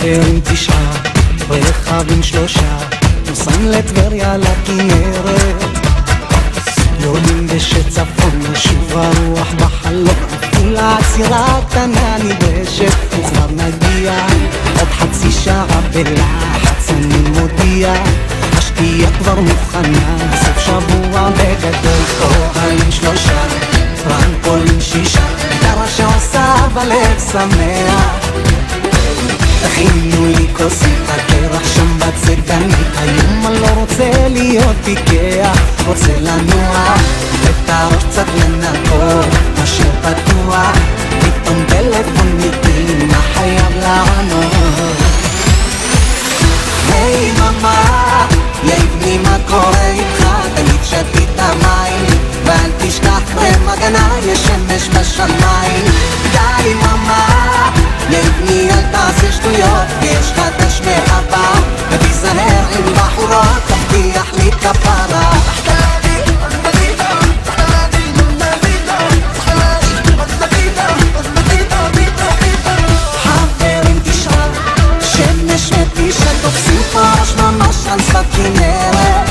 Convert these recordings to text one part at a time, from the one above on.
חברים תשעה, רכבים שלושה, נוסעים לטבריה לכנרת, יודעים בשצפון ישוב הרוח בחלום, כולה עצירה קטנה נדרשת וכבר נגיע, עוד חצי שעה בלחץ אני מודיע, השתייה כבר מוכנה, סוף שבוע בגדול, כובעים שלושה, טרמפולים שישה, גיטרה שעושה בלב שמח, תכינו לי כוסית, הקרח שם בצדנית, היום אני לא רוצה להיות פיקח, רוצה לנוע, את הראש קצת לנקות, משאיר פתוח, פתאום טלפון איתי, מה חייב לענות? היי ממה, יבני מה קורה איתך, תגיד שתית המים, ואל תשכח קרם הגנה, יש שמש בשמיים, די ממה, יבני אל תעשה שטויות, יש חדש מהבא, ותיזהר עם בחורות, תבטיח לי כפרה. חברים תשעה, שמש מתישה, תופסים פה ראש ממש על שפת כנרת,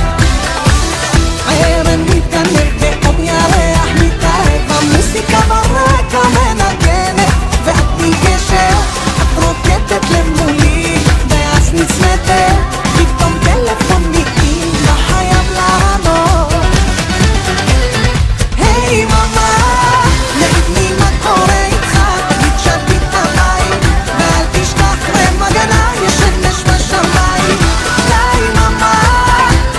הערב מתגנב ועוד ירח מתאהב, המוסיקה ברקע מנגנת, ואת ניגשת, את רוקדת למולי, ואז נצמדת, פתאום טלפון איתי, מה חייב לענות? היי ממה, יבני מה קורה איתך, תגיד שתית המים, ואל תשכח קרם הגנה, יש שמש בשמיים, די ממה,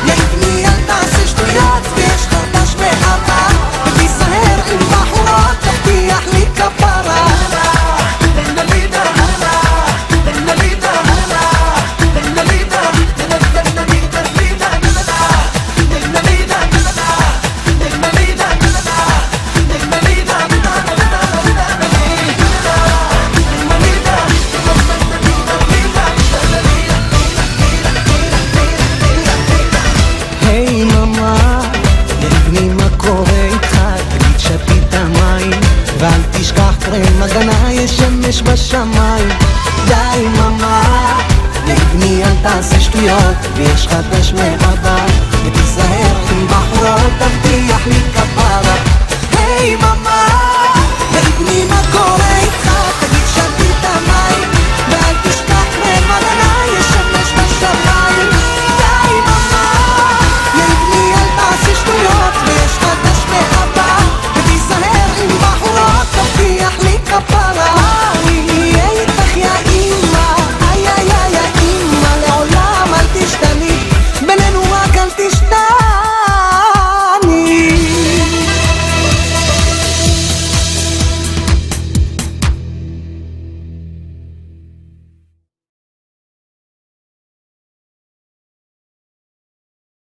יבני אל תעשה שטויות, ויש חדש מהבא, ותיזהר עם בחורות, תבטיח לי כפרה. היי ממה, יבני מה קורה איתך, תגיד שתית המים, ואל תשכח קרם הגנה, יש שמש בשמיים, די ממה, יבני אל תעשה שטויות, ויש חדש מהבא, ותיזהר עם בחורות, תבטיח לי כפרה. היי ממה